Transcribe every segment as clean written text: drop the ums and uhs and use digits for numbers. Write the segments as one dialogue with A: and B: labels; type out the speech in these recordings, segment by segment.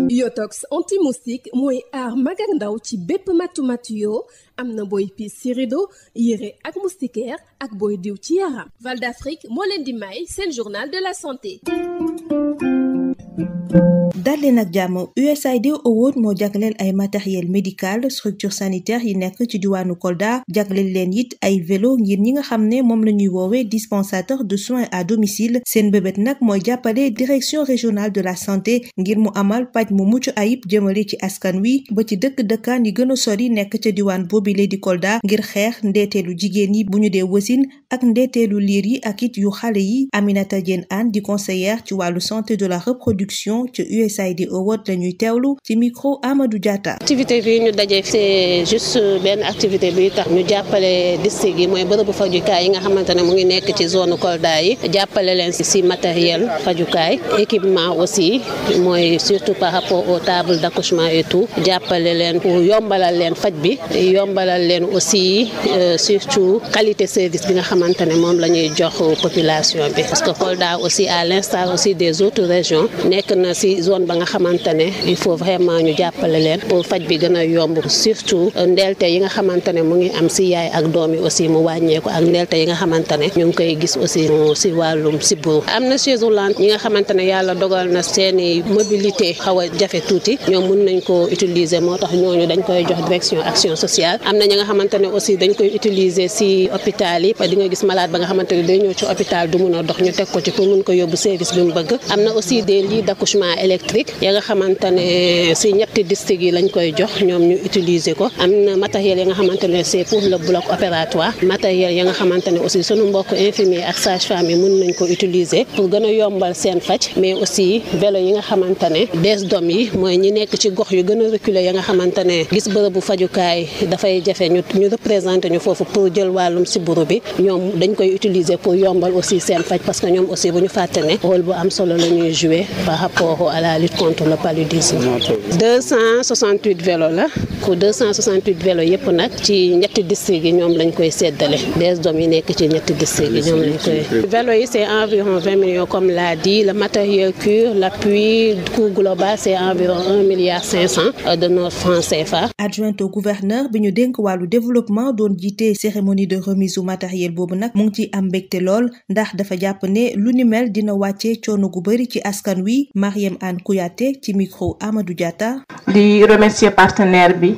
A: Yotox anti-moustique mooy aar mag ak ndaw ci bépp matu-matu yoo am na booy piis ci rido yére ak moustiquaire ak booy diw ci yaram. Val d'Afrique moo leen di may seen journal de la santé.
B: dal leen ak jàmm. USAID Award moo jagleel ay matériel médical structure sanitaire yi nekk ci diwaanu Kolda jagleel leen it ay vélo ngir ñi nga xam ne moom la ñuy woowee dispensateur de soins à domicile. Seen bébét nag mooy jàppale direction régionale de la santé ngir mu amal paj mu mucc ayib jëmale ci askan wi ba ci dëkkaan yi gën a sori nekk ca diwaan boobile di Kolda ngir xeex ndeeteelu jigéen yi bu ñu dee wasin ak ndeeteelu liir yi ak it yu xale yi. Aminata Diène Anne di conseillère ci wàllu santé de la reproduction ci USAID Award la ñuy teewlu ci micro Amadou Diatta.
C: activité bi ñu daje c'est juste benn activité bi tax ñu jàppale district yi mooy bërëbu fajukaay yi nga xamante ne mu ngi nekk ci zone Kolda yi jàppale leen si matériel fajukaay équipement aussi mooy surtout par rapport aux tables d'accouchement et tout jàppale leen pour yombalal leen faj bi yombalal leen aussi surtout qualité service bi nga xamante ne moom la ñuy jox population bi parce que Kolda aussi à l'instar aussi des autres régions nekk na si zone ba nga xamante ne il faut vraiment ñu jàppale leen pour faj bi gën a yomb surtout ndeelte yi nga xamante ne mu ngi am si yaay ak doom yi aussi mu wàññeeku ak ndeelte yi nga xamante ne ñu ngi koy gis aussi si wàllum sibbiru am na chaise roulante ñi nga xamante ne yàlla dogal na seeni mobilité xaw a jafe tuuti ñoom mun nañ ko utiliser moo tax ñooñu dañ koy jox direction action sociale am na ñi nga xamante ne aussi dañ koy utiliser si hôpital yi di nga gis malade ba nga xamante ne day ñëw ci hôpital du mun a dox ñu teg ko ci pour mun ko yóbbu service bi mu bëgg am na aussi des lits d'accouchement électrique ya nga xamante ne si ñetti district yi lañ koy jox ñoom ñu utiliser ko am na matériel ya nga xamante ne c'est pour le bloc opératoire matériel ya nga xamante ne aussi sunu mbokk infirmier ak sage-femme yi mun nañ ko utiliser pour gën a yombal seen faj mais aussi vélo yi nga xamante ne des doom yi mooy ñi nekk ci gox yu gën a reculé ya nga xamante ne gis bërëbu fajukaay dafay jafe ñu représenter ñu foofu pour jël wàllum sibbiru bi ñoom dañ koy utiliser pour yombal aussi seen faj parce que ñoom aussi bu ñu fàtte ne rôle bu am solo la ñuy jouer par rapport à la lutte contre le paludisme. 268 vélos la pour 268 vélos yëpp nag ci ñetti district yi ñoom lañ koy séddale des doom yi nekk ci ñetti district yi ñoom lañ koy. vélos yi c'est environ 20 millions comme l'a dit le matériel cure l'appui coût global c'est environ 1,5 milliard de notre francs CFA.
B: adjointe au gouverneur bi ñu dénk wàllu développement doon jiite cérémonie de remise u matériel boobu nag mu ngi ci am mbégte lool ndax dafa jàpp ne lu ni mel dina wàccee coono gu bëri ci askan wi. Mariam Anne Kouyaté ci micro Amadou Diatta.
D: di remercier partenaire bi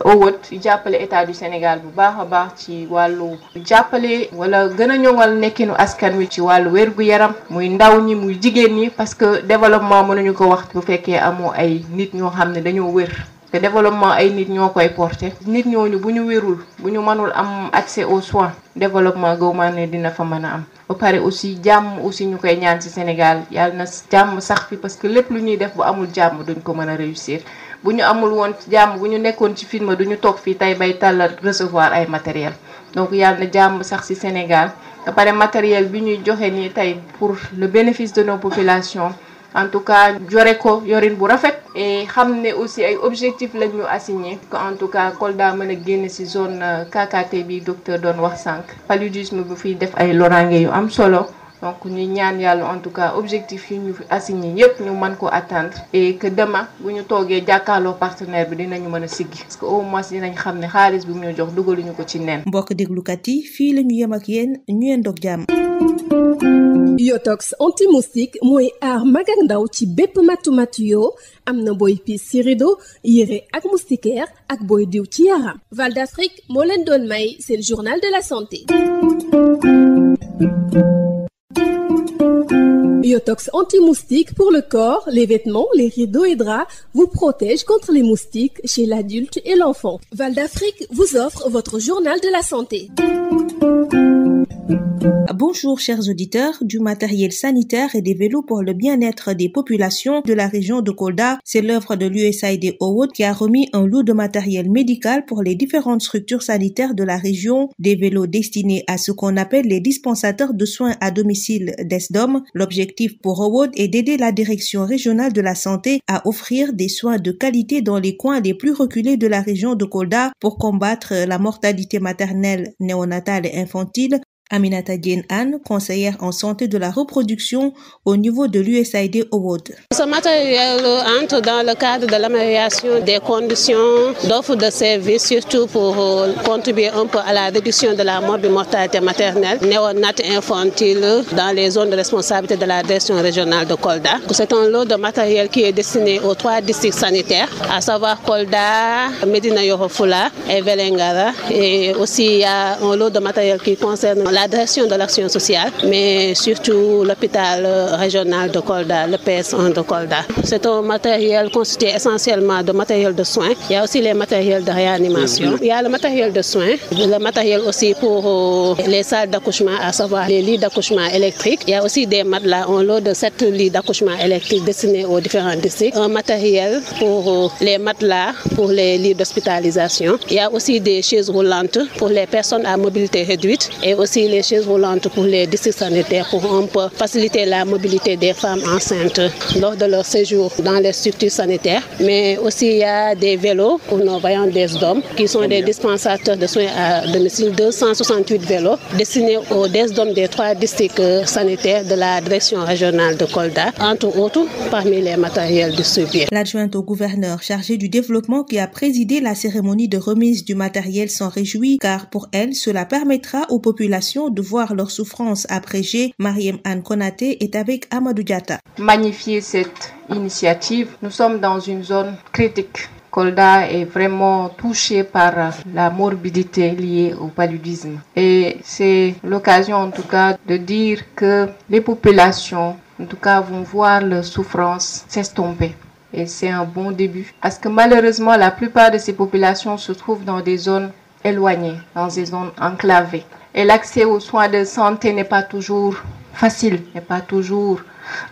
D: Award jàppale état du Sénégal bu baax a baax ci wàllu jàppale wala gën a ñoŋal nekkinu askan wi ci wàllu wér-gu-yaram muy ndaw ñi muy jigéen ñi parce que développement mënuñu ko wax bu fekkee amoo ay nit ñoo xam ne dañoo wér te développement ay nit ñoo koy porter nit ñooñu bu ñu wérul bu ñu mënul am accès aux soins développement gouvernement ne dina fa mën a am ba pare aussi jàmm aussi ñu koy ñaan ci Sénégal yàlla na jàmm sax fi parce que lépp lu ñuy def bu amul jàmm duñ ko mën a réussir bu ñu amul woon jàmm bu ñu nekkoon ci film duñu toog fii tey bay tàllal recevoir ay matériel donc yàlla na jàmm sax ci Sénégal ba pare matériel bi ñuy joxe nii tey pour le bénéfice de nos populations en tout cas jore ko yorin bu rafet et xam ne aussi ay objectifs lañ ñu assigné que en tout cas Kolda mën a génn ci zone KKT bi docteur doon wax sànq paludisme bu fiy def ay loraange yu am solo donc ñu ñaan yàlla en tout cas objectifs yi ñu fi assigné yépp ñu mën ko atteindre et que demain bu ñu toogee jàkkaarloo partenaire bi dinañu mën a siggi parce que au moins dinañ xam ne xaalis bi mu ñu jox dugaluñu ko ci nen.
B: mbokk déglukat yi fii la ñu yem ak yéen ñu yendoog jàmm.
A: Yotox anti-moustique mooy aar mag ak ndaw ci bépp matu-matu yoo am na booy piis ci rido yére ak moustiquaire ak booy diw ci yaram. Val d'Afrique moo leen doon may seen journal de la santé. Yotox anti-moustique pour le corps, les vêtements, les rideaux et draps vous protège contre les moustiques chez l'adulte et l'enfant. Val d'Afrique vous offre votre journal de la santé.
B: Bonjour chers auditeurs, du matériel sanitaire et des vélos pour le bien-être des populations de la région de Kolda. C'est l'œuvre de l'USAID Award qui a remis un lot de matériel médical pour les différentes structures sanitaires de la région, des vélos destinés à ce qu'on appelle les dispensateurs de soins à domicile (DSDOM). L'objectif pour Award est d'aider la direction régionale de la santé à offrir des soins de qualité dans les coins les plus reculés de la région de Kolda pour combattre la mortalité maternelle, néonatale et infantile, Aminata Diène Anne, conseillère en santé de la reproduction au niveau de l'USAID Award.
C: Ce matériel entre dans le cadre de l'amélioration des conditions d'offre de services, surtout pour contribuer un peu à la réduction de la morbimortalité maternelle, néonate et infantile dans les zones de responsabilité de la direction régionale de Kolda. C'est un lot de matériel qui est destiné aux 3 districts sanitaires, à savoir Kolda, Médina Yoro Fula et Vélingara. Et aussi il y a un lot de matériel qui concerne la direction de l'action sociale, mais surtout l'hôpital régional de Kolda, le PS1 de Kolda. C'est un matériel constitué essentiellement de matériel de soins. Il y a aussi les matériels de réanimation. Il y a le matériel de soins, le matériel aussi pour les salles d'accouchement, à savoir les lits d'accouchement électriques. Il y a aussi des matelas, un lot de 7 lits d'accouchement électriques destinés aux différents districts. Un matériel pour les matelas, pour les lits d'hospitalisation. Il y a aussi des chaises roulantes pour les personnes à mobilité réduite et aussi les chaises roulantes pour les districts sanitaires pour un peu faciliter la mobilité des femmes enceintes lors de leur séjour dans les structures sanitaires. Mais aussi il y a des vélos pour nos voyants des DSDOM qui sont des dispensateurs de soins à domicile, 268 vélos destinés aux DSDOM des 3 districts sanitaires de la direction régionale de Kolda, entre autres parmi les matériels distribués.
B: L'adjointe au gouverneur chargée du développement qui a présidé la cérémonie de remise du matériel s'en réjouit car pour elle, cela permettra aux populations de voir leur souffrance abrégée. Mariam Anne Konaté est avec Amadou Diatta.
D: Magnifier cette initiative. Nous sommes dans une zone critique. Kolda est vraiment touché par la morbidité liée au paludisme. Et c'est l'occasion en tout cas de dire que les populations en tout cas vont voir leur souffrance s'estomper. Et c'est un bon début. Parce que malheureusement, la plupart de ces populations se trouvent dans des zones éloignées, dans des zones enclavées. Et l'accès aux soins de santé n'est pas toujours facile, n'est pas toujours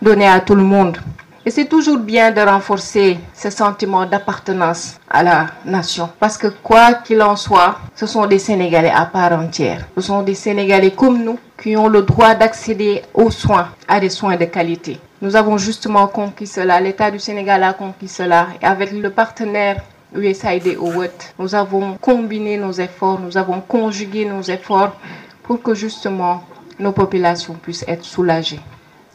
D: donné à tout le monde. Et c'est toujours bien de renforcer ce sentiment d'appartenance à la nation. Parce que quoi qu'il en soit, ce sont des Sénégalais à part entière. Ce sont des Sénégalais comme nous qui ont le droit d'accéder aux soins, à des soins de qualité. Nous avons justement conquis cela, l'État du Sénégal a conquis cela. Et avec le partenaire USAID Award, nous avons combiné nos efforts, nous avons conjugué nos efforts pour que justement nos populations puissent être soulagées.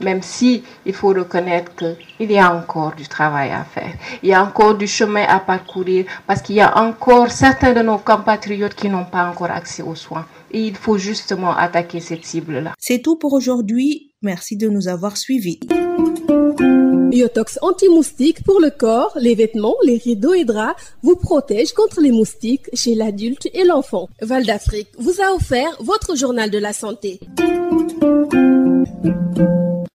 D: Même si il faut reconnaître qu'il y a encore du travail à faire, il y a encore du chemin à parcourir parce qu'il y a encore certains de nos compatriotes qui n'ont pas encore accès aux soins. Et il faut justement attaquer cette cible-là.
B: C'est tout pour aujourd'hui. Merci de nous avoir suivis.
A: Biotox anti-moustique pour le corps, les vêtements, les rideaux et draps vous protège contre les moustiques chez l'adulte et l'enfant. Val d'Afrique vous a offert votre journal de la santé.